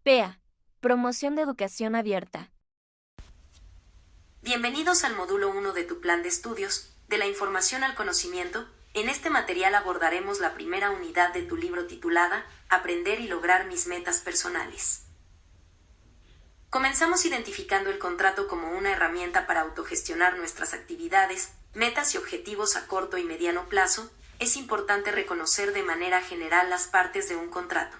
PEA. Promoción de educación abierta. Bienvenidos al módulo 1 de tu plan de estudios, de la información al conocimiento. En este material abordaremos la primera unidad de tu libro titulada Aprender y lograr mis metas personales. Comenzamos identificando el contrato como una herramienta para autogestionar nuestras actividades, metas y objetivos a corto y mediano plazo. Es importante reconocer de manera general las partes de un contrato.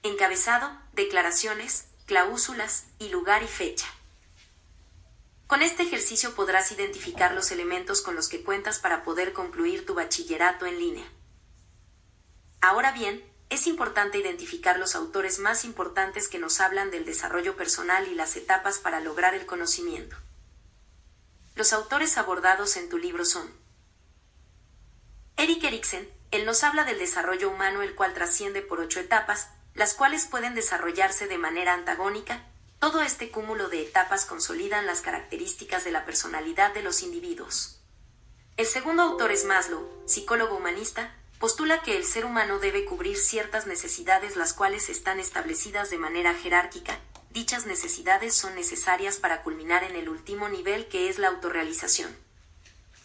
Encabezado, declaraciones, cláusulas y lugar y fecha. Con este ejercicio podrás identificar los elementos con los que cuentas para poder concluir tu bachillerato en línea. Ahora bien, es importante identificar los autores más importantes que nos hablan del desarrollo personal y las etapas para lograr el conocimiento. Los autores abordados en tu libro son: Erik Eriksen. Él nos habla del desarrollo humano, el cual trasciende por 8 etapas, las cuales pueden desarrollarse de manera antagónica. Todo este cúmulo de etapas consolidan las características de la personalidad de los individuos. El segundo autor es Maslow, psicólogo humanista. Postula que el ser humano debe cubrir ciertas necesidades, las cuales están establecidas de manera jerárquica. Dichas necesidades son necesarias para culminar en el último nivel, que es la autorrealización.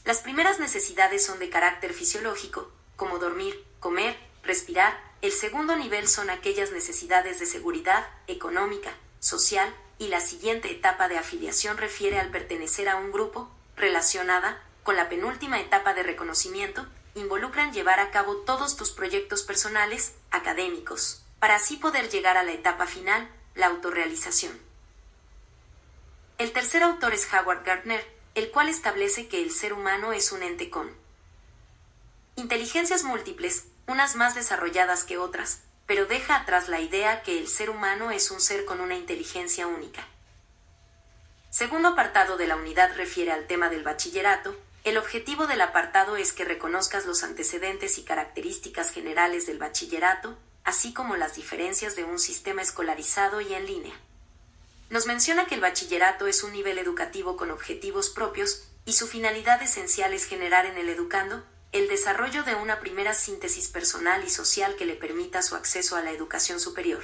Las primeras necesidades son de carácter fisiológico, como dormir, comer, respirar. El segundo nivel son aquellas necesidades de seguridad, económica, social, y la siguiente etapa de afiliación refiere al pertenecer a un grupo, relacionada con la penúltima etapa de reconocimiento. Involucran llevar a cabo todos tus proyectos personales, académicos, para así poder llegar a la etapa final, la autorrealización. El tercer autor es Howard Gardner, el cual establece que el ser humano es un ente con inteligencias múltiples, unas más desarrolladas que otras, pero deja atrás la idea que el ser humano es un ser con una inteligencia única. Segundo apartado de la unidad refiere al tema del bachillerato. El objetivo del apartado es que reconozcas los antecedentes y características generales del bachillerato, así como las diferencias de un sistema escolarizado y en línea. Nos menciona que el bachillerato es un nivel educativo con objetivos propios, y su finalidad esencial es generar en el educando el desarrollo de una primera síntesis personal y social que le permita su acceso a la educación superior.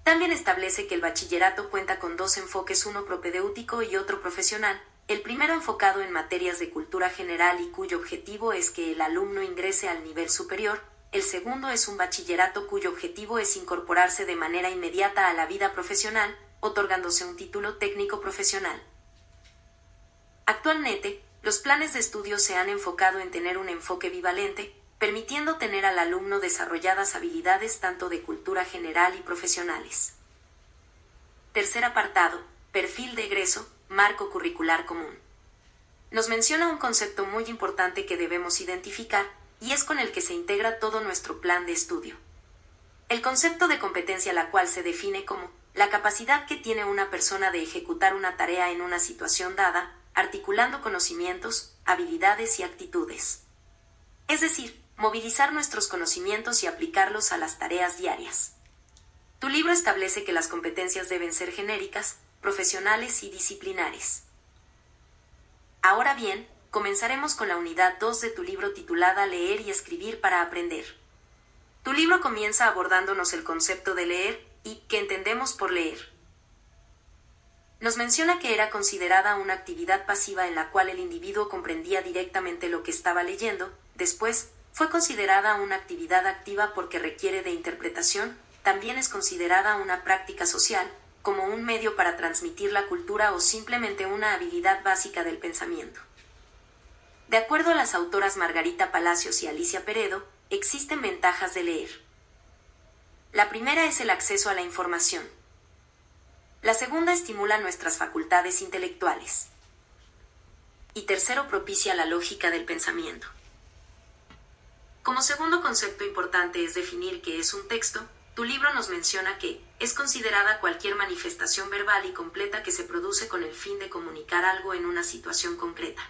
También establece que el bachillerato cuenta con 2 enfoques, uno propedéutico y otro profesional. El primero enfocado en materias de cultura general y cuyo objetivo es que el alumno ingrese al nivel superior. El segundo es un bachillerato cuyo objetivo es incorporarse de manera inmediata a la vida profesional, otorgándose un título técnico profesional. Actualmente, los planes de estudio se han enfocado en tener un enfoque bivalente, permitiendo tener al alumno desarrolladas habilidades tanto de cultura general y profesionales. Tercer apartado, perfil de egreso, marco curricular común. Nos menciona un concepto muy importante que debemos identificar, y es con el que se integra todo nuestro plan de estudio. El concepto de competencia, la cual se define como la capacidad que tiene una persona de ejecutar una tarea en una situación dada, articulando conocimientos, habilidades y actitudes. Es decir, movilizar nuestros conocimientos y aplicarlos a las tareas diarias. Tu libro establece que las competencias deben ser genéricas, profesionales y disciplinares. Ahora bien, comenzaremos con la unidad 2 de tu libro titulada Leer y escribir para aprender. Tu libro comienza abordándonos el concepto de leer y qué entendemos por leer. Nos menciona que era considerada una actividad pasiva en la cual el individuo comprendía directamente lo que estaba leyendo. Después, fue considerada una actividad activa porque requiere de interpretación. También es considerada una práctica social, como un medio para transmitir la cultura o simplemente una habilidad básica del pensamiento. De acuerdo a las autoras Margarita Palacios y Alicia Peredo, existen ventajas de leer. La primera es el acceso a la información. La segunda estimula nuestras facultades intelectuales. Y tercero, propicia la lógica del pensamiento. Como segundo concepto importante es definir qué es un texto. Tu libro nos menciona que es considerada cualquier manifestación verbal y completa que se produce con el fin de comunicar algo en una situación concreta.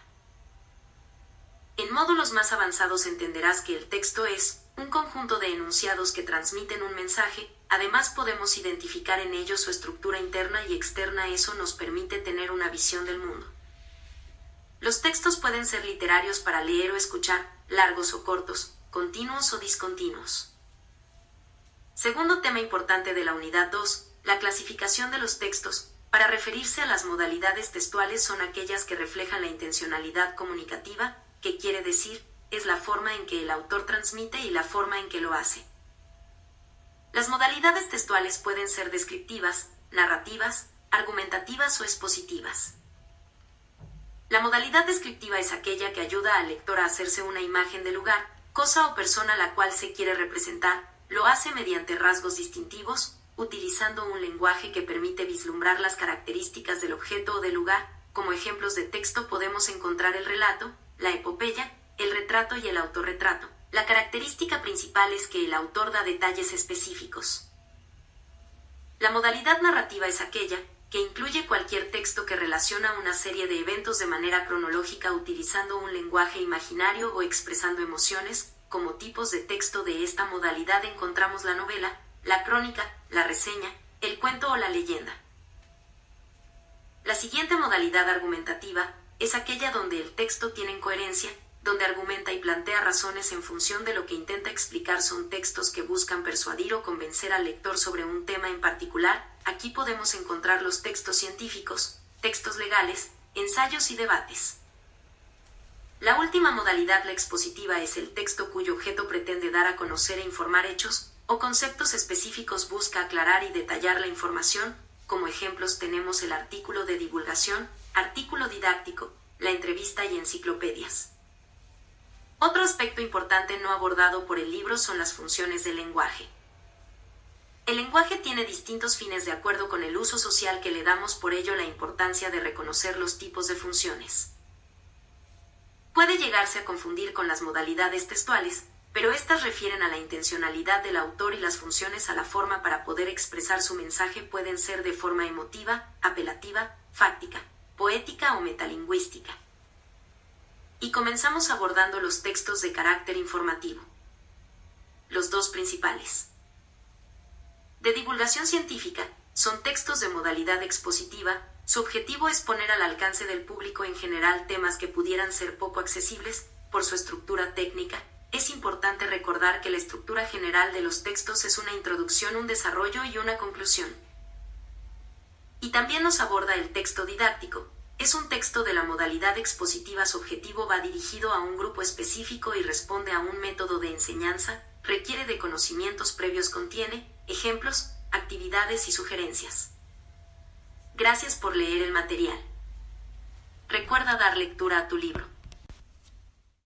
En módulos más avanzados entenderás que el texto es un conjunto de enunciados que transmiten un mensaje. Además, podemos identificar en ellos su estructura interna y externa. Eso nos permite tener una visión del mundo. Los textos pueden ser literarios para leer o escuchar, largos o cortos, continuos o discontinuos. Segundo tema importante de la unidad 2, la clasificación de los textos. Para referirse a las modalidades textuales son aquellas que reflejan la intencionalidad comunicativa, que quiere decir, es la forma en que el autor transmite y la forma en que lo hace. Las modalidades textuales pueden ser descriptivas, narrativas, argumentativas o expositivas. La modalidad descriptiva es aquella que ayuda al lector a hacerse una imagen del lugar, cosa o persona a la cual se quiere representar. Lo hace mediante rasgos distintivos, utilizando un lenguaje que permite vislumbrar las características del objeto o del lugar. Como ejemplos de texto podemos encontrar el relato, la epopeya, el retrato y el autorretrato. La característica principal es que el autor da detalles específicos. La modalidad narrativa es aquella que incluye cualquier texto que relaciona una serie de eventos de manera cronológica utilizando un lenguaje imaginario o expresando emociones. Como tipos de texto de esta modalidad encontramos la novela, la crónica, la reseña, el cuento o la leyenda. La siguiente modalidad argumentativa es aquella donde el texto tiene coherencia, donde argumenta y plantea razones en función de lo que intenta explicar. Son textos que buscan persuadir o convencer al lector sobre un tema en particular. Aquí podemos encontrar los textos científicos, textos legales, ensayos y debates. La última modalidad, la expositiva, es el texto cuyo objeto pretende dar a conocer e informar hechos o conceptos específicos, busca aclarar y detallar la información. Como ejemplos tenemos el artículo de divulgación, artículo didáctico, la entrevista y enciclopedias. Otro aspecto importante no abordado por el libro son las funciones del lenguaje. El lenguaje tiene distintos fines de acuerdo con el uso social que le damos, por ello la importancia de reconocer los tipos de funciones. Puede llegarse a confundir con las modalidades textuales, pero estas refieren a la intencionalidad del autor y las funciones a la forma para poder expresar su mensaje. Pueden ser de forma emotiva, apelativa, fáctica, poética o metalingüística. Y comenzamos abordando los textos de carácter informativo. Los dos principales. De divulgación científica, son textos de modalidad expositiva. Su objetivo es poner al alcance del público en general temas que pudieran ser poco accesibles por su estructura técnica. Es importante recordar que la estructura general de los textos es una introducción, un desarrollo y una conclusión. Y también nos aborda el texto didáctico. Es un texto de la modalidad expositiva. Su objetivo va dirigido a un grupo específico y responde a un método de enseñanza, requiere de conocimientos previos, contiene ejemplos, actividades y sugerencias. Gracias por leer el material. Recuerda dar lectura a tu libro.